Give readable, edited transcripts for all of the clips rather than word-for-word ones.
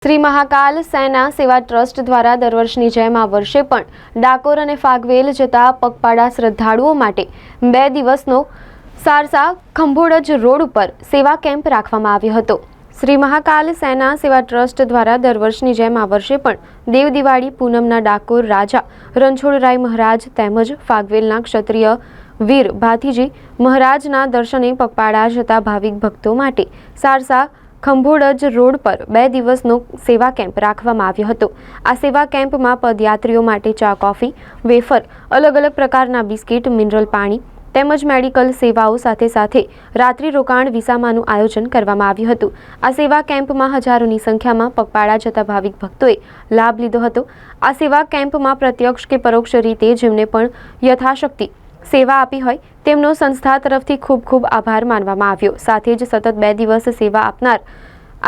શ્રી મહાકાલ સેના સેવા ટ્રસ્ટ દ્વારા દર વર્ષની જેમ આ વર્ષે પણ ડાકોર અને ફાગવેલ જતા પગપાળા શ્રદ્ધાળુઓ માટે 2 દિવસનો સારસા ખંભોળજ રોડ ઉપર સેવા કેમ્પ રાખવામાં આવ્યો હતો। શ્રી મહાકાલ સેના સેવા ટ્રસ્ટ દ્વારા દર વર્ષની જેમ આ વર્ષે પણ દેવ દિવાળી પૂનમના ડાકોર રાજા રણછોડરાય મહારાજ તેમજ ફાગવેલના ક્ષત્રિય વીર ભાથીજી મહારાજના દર્શને પગપાળા જતા ભાવિક ભક્તો માટે સારસા ખંભોળજ રોડ પર 2 દિવસનો સેવા કેમ્પ રાખવામાં આવ્યો હતો। આ સેવા કેમ્પમાં પદયાત્રીઓ માટે ચા કોફી વેફર અલગ અલગ પ્રકારના બિસ્કિટ મિનરલ પાણી તેમજ મેડિકલ સેવાઓ સાથે સાથે રાત્રિ રોકાણ વિસામાનું આયોજન કરવામાં આવ્યું હતું। આ સેવા કેમ્પમાં હજારોની સંખ્યામાં પગપાળા જતા ભાવિક ભક્તોએ લાભ લીધો હતો। આ સેવા કેમ્પમાં પ્રત્યક્ષ કે પરોક્ષ રીતે જેમને પણ યથાશક્તિ સેવા આપી હોય તેમનો સંસ્થા તરફથી ખૂબ ખૂબ આભાર માનવામાં આવ્યો। સાથે જ સતત 2 દિવસ સેવા આપનાર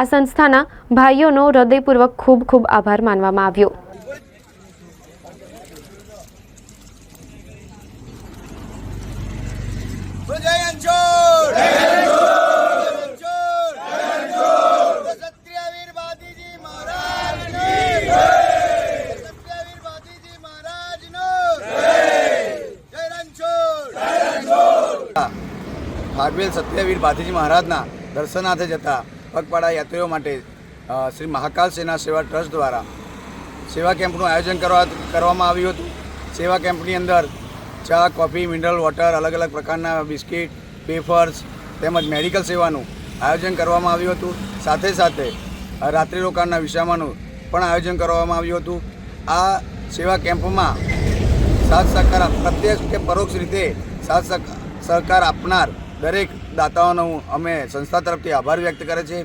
આ સંસ્થાના ભાઈઓનો હૃદયપૂર્વક ખૂબ ખૂબ આભાર માનવામાં આવ્યો। ફાગવેલ સત્યવીર ભાથીજી મહારાજના દર્શનાર્થે જતા પગપાળા યાત્રીઓ માટે શ્રી મહાકાલ સેના સેવા ટ્રસ્ટ દ્વારા સેવા કેમ્પનું આયોજન કરવામાં આવ્યું હતું। સેવા કેમ્પની અંદર ચા કોફી મિનરલ વોટર અલગ અલગ પ્રકારના બિસ્કિટ વેફર્સ તેમજ મેડિકલ સેવાનું આયોજન કરવામાં આવ્યું હતું। સાથે સાથે રાત્રિ રોકાણના વિસામાનું પણ આયોજન કરવામાં આવ્યું હતું। આ સેવા કેમ્પમાં સાથ સહકાર પ્રત્યક્ષ કે પરોક્ષ રીતે સાથ સહકાર આપનાર દરેક દાતાઓનો અમે સંસ્થા તરફથી આભાર વ્યક્ત કરે છે।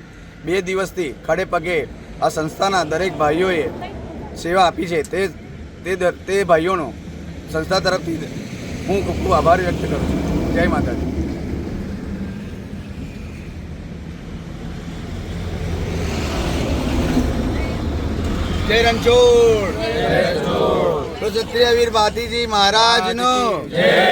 2 દિવસથી ખડે પગે આ સંસ્થાના દરેક ભાઈઓએ સેવા આપી છે તે ભાઈઓનો સંસ્થા તરફથી હું ખૂબ ખૂબ આભાર વ્યક્ત કરું છું। જય માતાજી। જય રણછોડ ક્ષત્રિય વીર ભાથીજી મહારાજનો જય।